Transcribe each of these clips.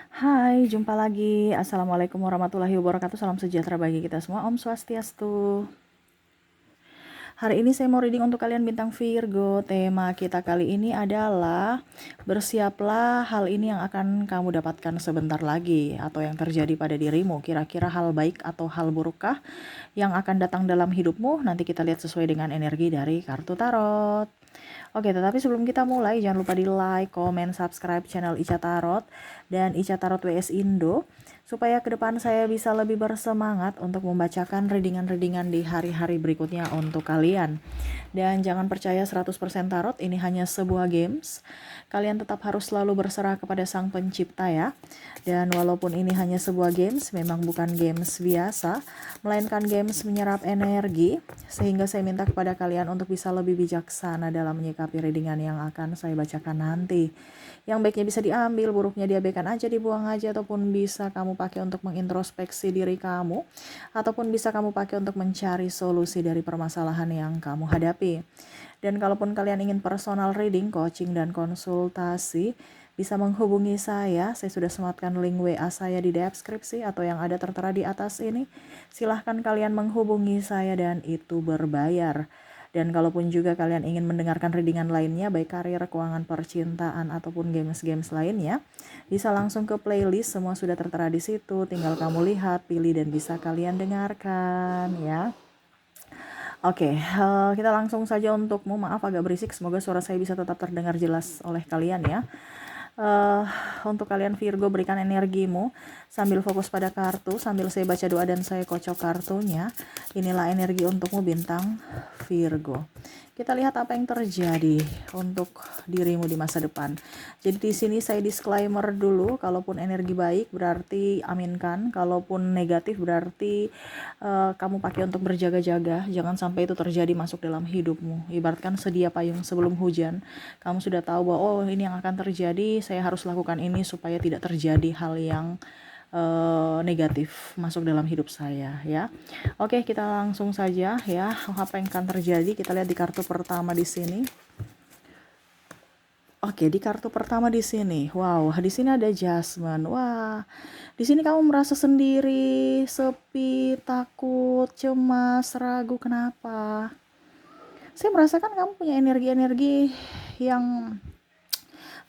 Hai, jumpa lagi. Assalamualaikum warahmatullahi wabarakatuh. Salam sejahtera bagi kita semua. Om Swastiastu. Hari ini saya mau reading untuk kalian bintang Virgo. Tema kita kali ini adalah bersiaplah hal ini yang akan kamu dapatkan sebentar lagi atau yang terjadi pada dirimu. Kira-kira hal baik atau hal burukkah yang akan datang dalam hidupmu? Nanti kita lihat sesuai dengan energi dari kartu tarot. Oke, tetapi sebelum kita mulai, jangan lupa di like, komen, subscribe channel Ica Tarot dan Ica Tarot WS Indo, supaya ke depan saya bisa lebih bersemangat untuk membacakan readingan-readingan di hari-hari berikutnya untuk kalian. Dan jangan percaya 100% tarot, ini hanya sebuah games. Kalian tetap harus selalu berserah kepada Sang Pencipta ya. Dan walaupun ini hanya sebuah games, memang bukan games biasa, melainkan games menyerap energi, sehingga saya minta kepada kalian untuk bisa lebih bijaksana dalam menyikapi readingan yang akan saya bacakan nanti. Yang baiknya bisa diambil, buruknya diabaikan aja, dibuang aja, ataupun bisa kamu pakai untuk mengintrospeksi diri kamu, ataupun bisa kamu pakai untuk mencari solusi dari permasalahan yang kamu hadapi. Dan kalaupun kalian ingin personal reading, coaching, dan konsultasi, bisa menghubungi saya sudah sematkan link WA saya di deskripsi atau yang ada tertera di atas ini. Silahkan kalian menghubungi saya dan itu berbayar. Dan kalaupun juga kalian ingin mendengarkan readingan lainnya, baik karir, keuangan, percintaan, ataupun games-games lainnya, bisa langsung ke playlist, semua sudah tertera di situ. Tinggal kamu lihat, pilih, dan bisa kalian dengarkan ya. Oke, kita langsung saja untukmu. Maaf agak berisik, semoga suara saya bisa tetap terdengar jelas oleh kalian ya. Uh, untuk kalian Virgo, berikan energimu sambil fokus pada kartu, sambil saya baca doa dan saya kocok kartunya. Inilah energi untukmu bintang Virgo. Kita lihat apa yang terjadi untuk dirimu di masa depan. Jadi di sini saya disclaimer dulu, kalaupun energi baik berarti aminkan, kalaupun negatif berarti kamu pakai untuk berjaga-jaga. Jangan sampai itu terjadi masuk dalam hidupmu. Ibaratkan sedia payung sebelum hujan. Kamu sudah tahu bahwa oh ini yang akan terjadi, saya harus lakukan ini supaya tidak terjadi hal yang negatif masuk dalam hidup saya ya. Oke, kita langsung saja ya. Apa yang akan terjadi? Kita lihat di kartu pertama di sini. Oke, di kartu pertama di sini. Wow, di sini ada Jasmine. Wah, di sini kamu merasa sendiri, sepi, takut, cemas, ragu. Kenapa? Saya merasakan kamu punya energi-energi yang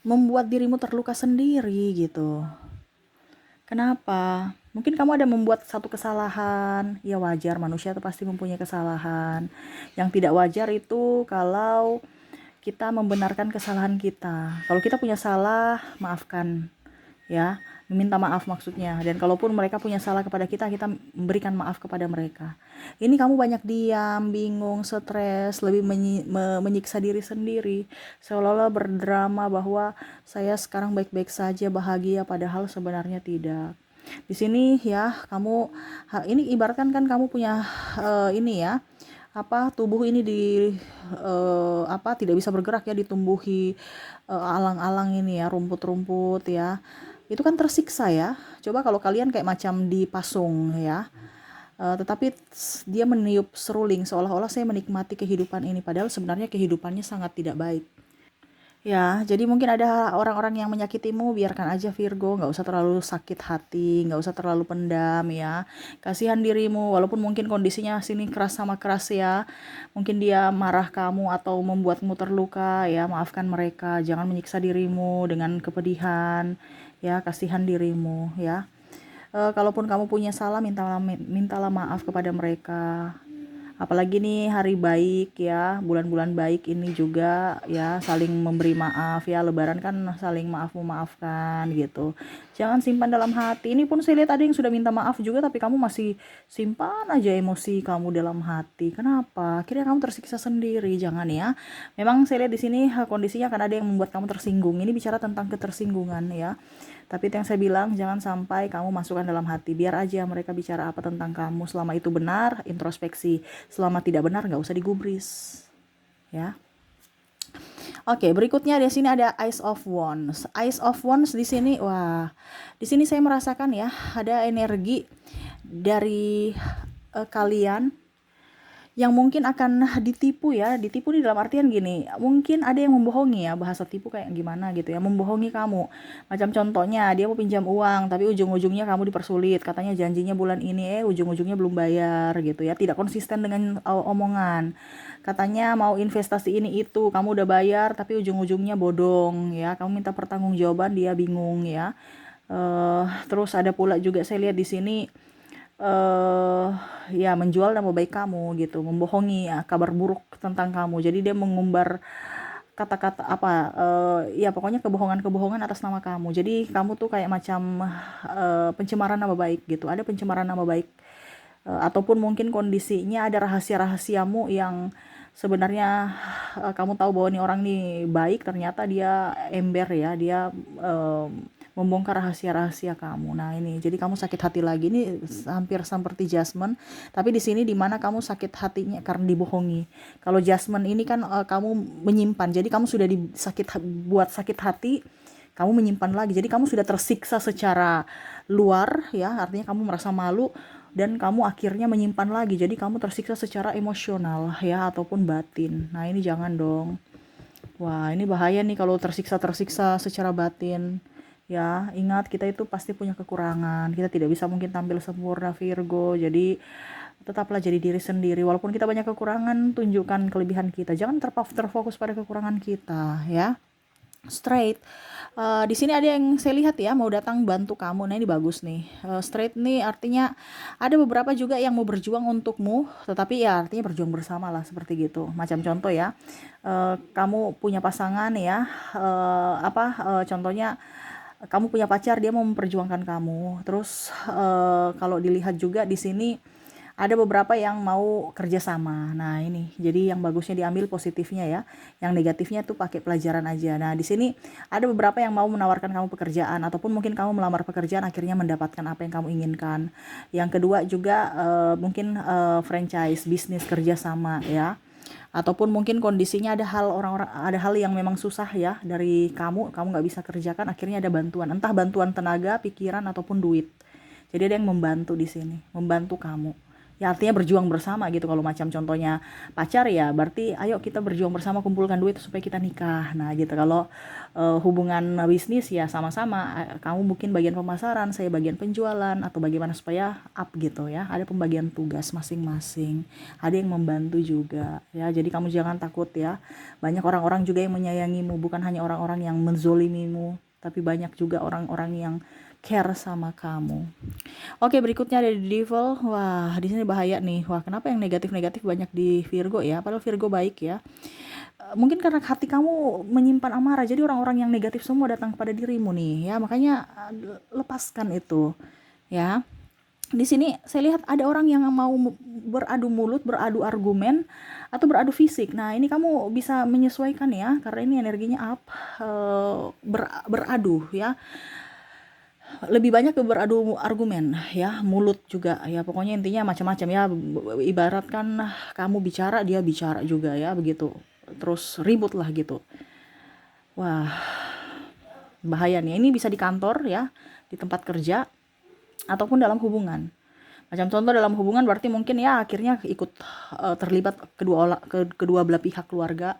membuat dirimu terluka sendiri gitu. Kenapa? Mungkin kamu ada membuat satu kesalahan. Ya wajar, manusia itu pasti mempunyai kesalahan. Yang tidak wajar itu kalau kita membenarkan kesalahan kita. Kalau kita punya salah, maafkan ya, meminta maaf maksudnya. Dan kalaupun mereka punya salah kepada kita, kita memberikan maaf kepada mereka. Ini kamu banyak diam, bingung, stres, lebih menyiksa diri sendiri, seolah-olah berdrama bahwa saya sekarang baik-baik saja, bahagia, padahal sebenarnya tidak. Di sini ya, kamu ini ibaratkan kan kamu punya ini ya, tubuh ini tidak bisa bergerak ya, ditumbuhi alang-alang ini ya, rumput-rumput ya, itu kan tersiksa ya. Coba kalau kalian kayak macam dipasung ya, tetapi dia meniup seruling seolah-olah saya menikmati kehidupan ini, padahal sebenarnya kehidupannya sangat tidak baik. Ya, jadi mungkin ada orang-orang yang menyakitimu, biarkan aja Virgo, nggak usah terlalu sakit hati, nggak usah terlalu pendam ya. Kasihan dirimu, walaupun mungkin kondisinya sini keras sama keras ya. Mungkin dia marah kamu atau membuatmu terluka ya, maafkan mereka, jangan menyiksa dirimu dengan kepedihan ya, kasihan dirimu ya. Kalaupun kamu punya salah, mintalah maaf kepada mereka. Apalagi nih hari baik ya, bulan-bulan baik ini juga ya, saling memberi maaf ya, lebaran kan saling maaf memaafkan gitu. Jangan simpan dalam hati. Ini pun saya lihat ada yang sudah minta maaf juga, tapi kamu masih simpan aja emosi kamu dalam hati. Kenapa? Akhirnya kamu tersiksa sendiri. Jangan ya. Memang saya lihat di sini kondisinya akan ada yang membuat kamu tersinggung. Ini bicara tentang ketersinggungan ya. Tapi itu yang saya bilang, jangan sampai kamu masukkan dalam hati. Biar aja mereka bicara apa tentang kamu. Selama itu benar, introspeksi. Selama tidak benar, nggak usah digubris. Ya. Oke, berikutnya di sini ada Ace of Wands. Ace of Wands di sini, wah, di sini saya merasakan ya, ada energi dari kalian yang mungkin akan ditipu ya. Ditipu di dalam artian gini, mungkin ada yang membohongi ya, bahasa tipu kayak gimana gitu ya, membohongi kamu. Macam contohnya dia mau pinjam uang tapi ujung-ujungnya kamu dipersulit, katanya janjinya bulan ini, ujung-ujungnya belum bayar gitu ya, tidak konsisten dengan omongan. Katanya mau investasi ini itu, kamu udah bayar tapi ujung-ujungnya bodong ya, kamu minta pertanggungjawaban dia bingung ya. Terus ada pula juga saya lihat di sini eh ya menjual nama baik kamu gitu, membohongi ya, kabar buruk tentang kamu. Jadi dia mengumbar kata-kata apa, ya pokoknya kebohongan-kebohongan atas nama kamu. Jadi kamu tuh kayak macam pencemaran nama baik gitu. Ada pencemaran nama baik. Ataupun mungkin kondisinya ada rahasia-rahasiamu yang sebenarnya kamu tahu bahwa nih orang nih baik, ternyata dia ember ya, dia eh, membongkar rahasia-rahasia kamu. Nah ini, jadi kamu sakit hati lagi. Ini hampir seperti Jasmine, tapi di sini dimana kamu sakit hatinya karena dibohongi. Kalau Jasmine ini kan kamu menyimpan, jadi kamu sudah buat sakit hati, kamu menyimpan lagi. Jadi kamu sudah tersiksa secara luar ya, artinya kamu merasa malu dan kamu akhirnya menyimpan lagi. Jadi kamu tersiksa secara emosional ya ataupun batin. Nah, ini jangan dong. Wah, ini bahaya nih kalau tersiksa-tersiksa secara batin. Ya, ingat kita itu pasti punya kekurangan. Kita tidak bisa mungkin tampil sempurna Virgo. Jadi tetaplah jadi diri sendiri. Walaupun kita banyak kekurangan, tunjukkan kelebihan kita. Jangan terfokus pada kekurangan kita, ya. Straight. Di sini ada yang saya lihat ya mau datang bantu kamu. Nah, ini bagus nih. Straight nih artinya ada beberapa juga yang mau berjuang untukmu, tetapi ya artinya berjuang bersama lah seperti gitu. Macam contoh ya, kamu punya pasangan ya, contohnya kamu punya pacar, dia mau memperjuangkan kamu. Terus kalau dilihat juga di sini ada beberapa yang mau kerjasama. Nah ini, jadi yang bagusnya diambil positifnya ya, yang negatifnya tuh pakai pelajaran aja. Nah di sini ada beberapa yang mau menawarkan kamu pekerjaan, ataupun mungkin kamu melamar pekerjaan akhirnya mendapatkan apa yang kamu inginkan. Yang kedua juga mungkin franchise bisnis kerjasama ya, ataupun mungkin kondisinya ada hal yang memang susah ya dari kamu nggak bisa kerjakan, akhirnya ada bantuan, entah bantuan tenaga, pikiran ataupun duit. Jadi ada yang membantu di sini, membantu kamu. Ya artinya berjuang bersama gitu. Kalau macam contohnya pacar ya berarti ayo kita berjuang bersama kumpulkan duit supaya kita nikah. Nah gitu. Kalau hubungan bisnis ya sama-sama, kamu mungkin bagian pemasaran, saya bagian penjualan, atau bagaimana supaya up gitu ya. Ada pembagian tugas masing-masing. Ada yang membantu juga ya. Jadi kamu jangan takut ya. Banyak orang-orang juga yang menyayangimu, bukan hanya orang-orang yang menzolimimu, tapi banyak juga orang-orang yang care sama kamu. Oke, berikutnya ada di Devil. Wah, di sini bahaya nih. Wah, kenapa yang negatif-negatif banyak di Virgo ya? Padahal Virgo baik ya. Mungkin karena hati kamu menyimpan amarah, jadi orang-orang yang negatif semua datang kepada dirimu nih ya. Makanya lepaskan itu ya. Di sini saya lihat ada orang yang mau beradu mulut, beradu argumen, atau beradu fisik. Nah, ini kamu bisa menyesuaikan ya, karena ini energinya up, beradu ya. Lebih banyak ke beradu argumen ya, mulut juga ya, pokoknya intinya macam-macam ya. Ibaratkan kamu bicara, dia bicara juga ya, begitu, terus ribut lah gitu. Wah, bahaya nih. Ini bisa di kantor ya, di tempat kerja, ataupun dalam hubungan. Macam contoh dalam hubungan berarti mungkin ya akhirnya ikut terlibat kedua belah pihak keluarga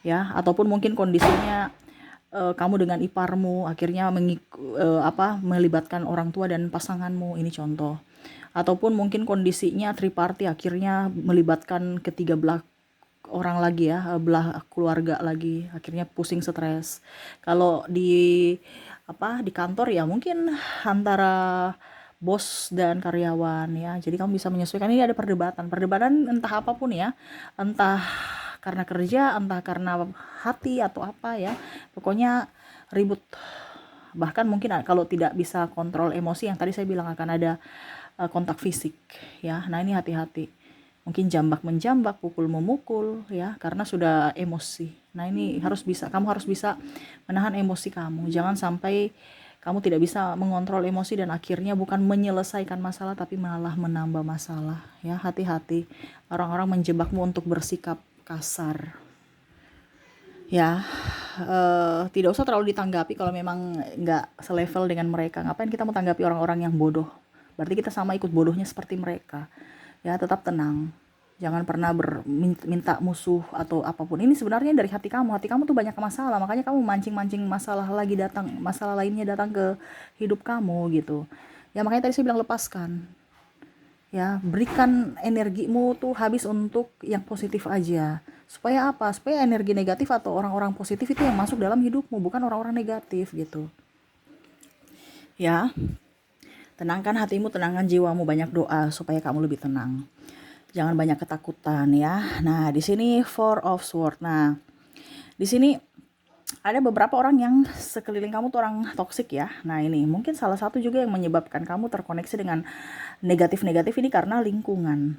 ya, ataupun mungkin kondisinya kamu dengan iparmu akhirnya melibatkan orang tua dan pasanganmu, ini contoh. Ataupun mungkin kondisinya triparty, akhirnya melibatkan ketiga belah orang lagi ya, belah keluarga lagi, akhirnya pusing, stres. Kalau di kantor ya mungkin antara bos dan karyawan ya. Jadi kamu bisa menyesuaikan. Ini ada perdebatan entah apapun ya, entah karena kerja, entah karena hati atau apa ya, pokoknya ribut. Bahkan mungkin kalau tidak bisa kontrol emosi, yang tadi saya bilang akan ada kontak fisik ya. Nah ini hati-hati, mungkin jambak menjambak, pukul memukul ya, karena sudah emosi. Nah ini kamu harus bisa menahan emosi kamu. Jangan sampai kamu tidak bisa mengontrol emosi dan akhirnya bukan menyelesaikan masalah tapi malah menambah masalah ya. Hati-hati, orang-orang menjebakmu untuk bersikap kasar ya. Tidak usah terlalu ditanggapi kalau memang nggak selevel dengan mereka. Ngapain kita mau tanggapi orang-orang yang bodoh? Berarti kita sama ikut bodohnya seperti mereka ya. Tetap tenang Jangan pernah minta musuh atau apapun. Ini sebenarnya dari hati kamu. Hati kamu tuh banyak masalah, makanya kamu mancing-mancing masalah lagi datang, masalah lainnya datang ke hidup kamu gitu. Ya makanya tadi saya bilang lepaskan. Ya, berikan energimu tuh habis untuk yang positif aja. Supaya apa? Supaya energi negatif atau orang-orang positif itu yang masuk dalam hidupmu, bukan orang-orang negatif gitu. Ya, tenangkan hatimu, tenangkan jiwamu, banyak doa supaya kamu lebih tenang. Jangan banyak ketakutan ya. Nah, di sini Four of Swords. Nah, di sini ada beberapa orang yang sekeliling kamu tuh orang toksik ya. Nah, ini mungkin salah satu juga yang menyebabkan kamu terkoneksi dengan negatif-negatif ini karena lingkungan.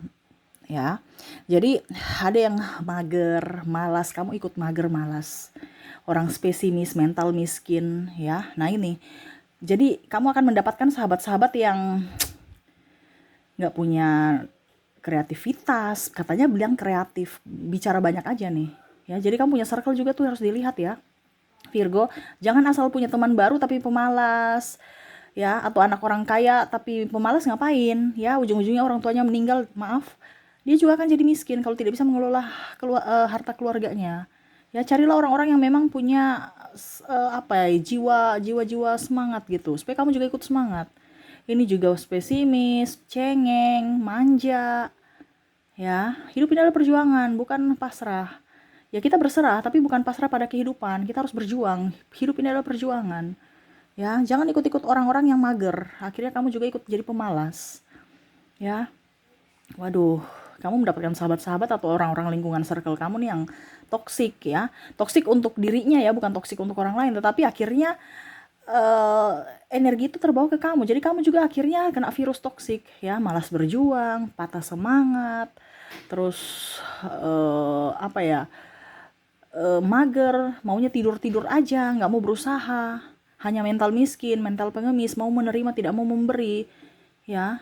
Ya. Jadi ada yang mager, malas, kamu ikut mager, malas. Orang spesimis, mental miskin ya. Nah, ini. Jadi kamu akan mendapatkan sahabat-sahabat yang nggak punya kreativitas, katanya bilang kreatif, bicara banyak aja nih. Ya, jadi kamu punya circle juga tuh harus dilihat ya. Virgo, jangan asal punya teman baru tapi pemalas. Ya, atau anak orang kaya tapi pemalas ngapain? Ya, ujung-ujungnya orang tuanya meninggal, maaf. Dia juga akan jadi miskin kalau tidak bisa mengelola harta keluarganya. Ya, carilah orang-orang yang memang punya apa ya, jiwa semangat gitu, supaya kamu juga ikut semangat. Ini juga pesimis, cengeng, manja. Ya, hidup ini adalah perjuangan, bukan pasrah. Ya, kita berserah, tapi bukan pasrah pada kehidupan. Kita harus berjuang. Hidup ini adalah perjuangan. Ya, jangan ikut-ikut orang-orang yang mager. Akhirnya kamu juga ikut jadi pemalas. Ya, waduh, kamu mendapatkan sahabat-sahabat atau orang-orang lingkungan circle kamu nih yang toksik ya. Toksik untuk dirinya ya, bukan toksik untuk orang lain. Tetapi akhirnya energi itu terbawa ke kamu. Jadi kamu juga akhirnya kena virus toksik ya, malas berjuang, patah semangat, terus apa ya, mager, maunya tidur-tidur aja, nggak mau berusaha, hanya mental miskin, mental pengemis, mau menerima tidak mau memberi, ya.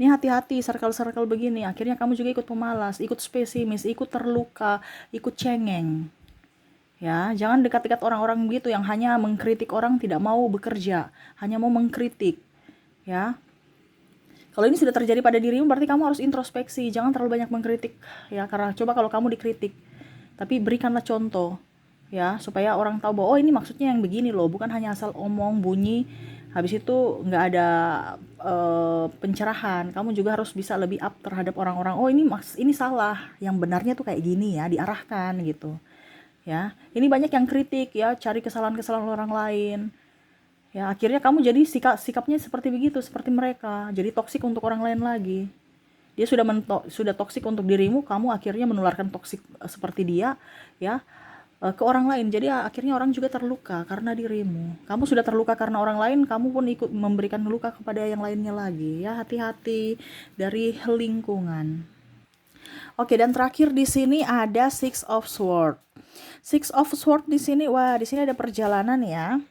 Ini hati-hati circle-circle begini, akhirnya kamu juga ikut pemalas, ikut spesimis, ikut terluka, ikut cengeng. Ya, jangan dekat-dekat orang-orang begitu yang hanya mengkritik orang, tidak mau bekerja, hanya mau mengkritik. Ya. Kalau ini sudah terjadi pada dirimu berarti kamu harus introspeksi, jangan terlalu banyak mengkritik ya, karena coba kalau kamu dikritik tapi berikanlah contoh ya, supaya orang tahu bahwa oh ini maksudnya yang begini loh, bukan hanya asal omong bunyi habis itu nggak ada pencerahan. Kamu juga harus bisa lebih up terhadap orang-orang, oh ini salah, yang benarnya tuh kayak gini ya, diarahkan gitu ya. Ini banyak yang kritik ya, cari kesalahan-kesalahan orang lain ya, akhirnya kamu jadi sikapnya seperti begitu, seperti mereka, jadi toksik untuk orang lain lagi. Dia sudah toksik untuk dirimu, kamu akhirnya menularkan toksik seperti dia ya, ke orang lain. Jadi akhirnya orang juga terluka karena dirimu. Kamu sudah terluka karena orang lain, kamu pun ikut memberikan luka kepada yang lainnya lagi ya. Hati-hati dari lingkungan. Oke, dan terakhir di sini ada Six of Swords. Six of Swords di sini, wah, di sini ada perjalanan ya.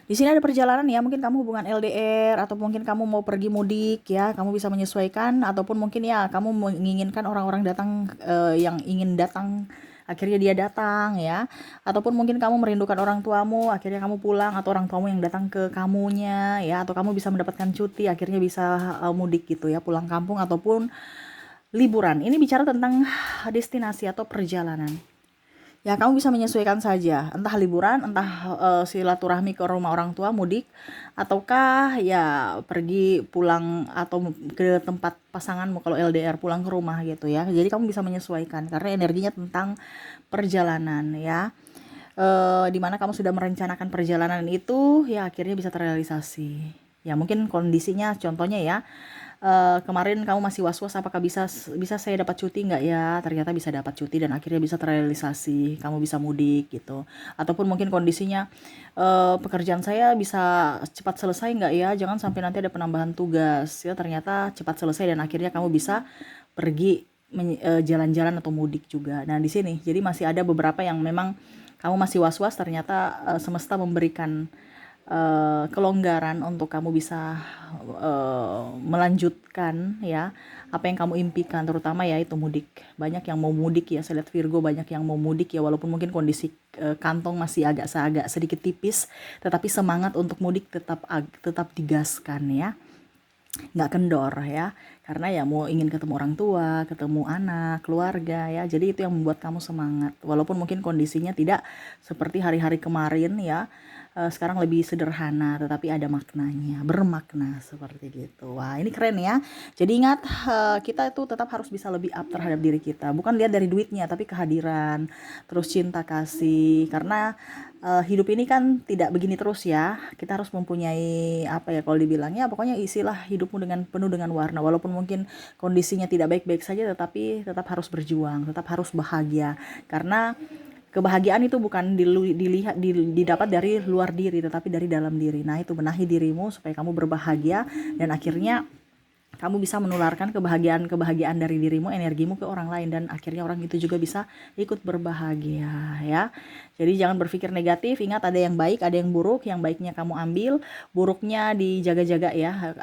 Di sini ada perjalanan ya, mungkin kamu hubungan LDR atau mungkin kamu mau pergi mudik ya, kamu bisa menyesuaikan, ataupun mungkin ya kamu menginginkan orang-orang datang, yang ingin datang akhirnya dia datang ya, ataupun mungkin kamu merindukan orang tuamu akhirnya kamu pulang, atau orang tuamu yang datang ke kamunya ya, atau kamu bisa mendapatkan cuti akhirnya bisa mudik gitu ya, pulang kampung ataupun liburan. Ini bicara tentang destinasi atau perjalanan. Ya, kamu bisa menyesuaikan saja, entah liburan, entah silaturahmi ke rumah orang tua, mudik, ataukah ya pergi pulang atau ke tempat pasanganmu kalau LDR, pulang ke rumah gitu ya. Jadi kamu bisa menyesuaikan karena energinya tentang perjalanan ya. Dimana kamu sudah merencanakan perjalanan itu, ya akhirnya bisa terrealisasi. Ya mungkin kondisinya, contohnya ya, kemarin kamu masih was-was apakah bisa saya dapat cuti nggak ya, ternyata bisa dapat cuti dan akhirnya bisa terrealisasi, kamu bisa mudik gitu. Ataupun mungkin kondisinya, pekerjaan saya bisa cepat selesai nggak ya, jangan sampai nanti ada penambahan tugas ya, ternyata cepat selesai dan akhirnya kamu bisa pergi jalan-jalan atau mudik juga. Nah di sini jadi masih ada beberapa yang memang kamu masih was-was, ternyata semesta memberikan kelonggaran untuk kamu bisa melanjutkan ya apa yang kamu impikan, terutama ya itu mudik. Banyak yang mau mudik ya, saya lihat Virgo banyak yang mau mudik ya, walaupun mungkin kondisi kantong masih agak sedikit tipis, tetapi semangat untuk mudik tetap digaskan ya. nggak kendor ya, karena ya mau ingin ketemu orang tua, ketemu anak, keluarga ya, jadi itu yang membuat kamu semangat walaupun mungkin kondisinya tidak seperti hari-hari kemarin ya. Sekarang lebih sederhana tetapi ada maknanya, bermakna seperti gitu. Wah ini keren ya. Jadi ingat, kita itu tetap harus bisa lebih up terhadap diri kita, bukan lihat dari duitnya tapi kehadiran, terus cinta kasih, karena hidup ini kan tidak begini terus ya. Kita harus mempunyai apa ya, kalau dibilangnya pokoknya isilah hidupmu dengan penuh dengan warna. Walaupun mungkin kondisinya tidak baik-baik saja, tetapi tetap harus berjuang, tetap harus bahagia. Karena kebahagiaan itu bukan didapat dari luar diri, tetapi dari dalam diri. Nah, itu benahi dirimu supaya kamu berbahagia dan akhirnya kamu bisa menularkan kebahagiaan dari dirimu, energimu ke orang lain dan akhirnya orang itu juga bisa ikut berbahagia ya. Jadi jangan berpikir negatif, ingat ada yang baik, ada yang buruk, yang baiknya kamu ambil, buruknya dijaga-jaga ya,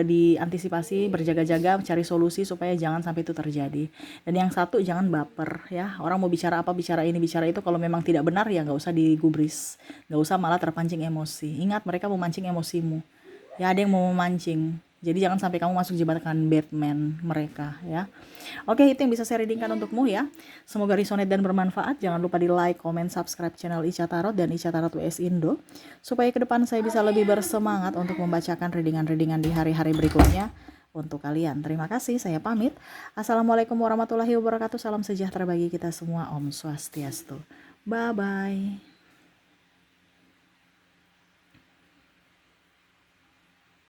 diantisipasi, berjaga-jaga, cari solusi supaya jangan sampai itu terjadi. Dan yang satu jangan baper ya. Orang mau bicara apa, bicara ini, bicara itu, kalau memang tidak benar ya nggak usah digubris, nggak usah malah terpancing emosi. Ingat mereka memancing emosimu. Ya ada yang mau memancing. Jadi jangan sampai kamu masuk jebakan Batman mereka ya. Oke, itu yang bisa saya readingkan untukmu ya. Semoga resonate dan bermanfaat. Jangan lupa di like, comment, subscribe channel Ica Tarot dan Ica Tarot WS Indo. Supaya ke depan saya bisa lebih bersemangat untuk membacakan readingan-readingan di hari-hari berikutnya untuk kalian. Terima kasih, saya pamit. Assalamualaikum warahmatullahi wabarakatuh. Salam sejahtera bagi kita semua. Om Swastiastu. Bye-bye.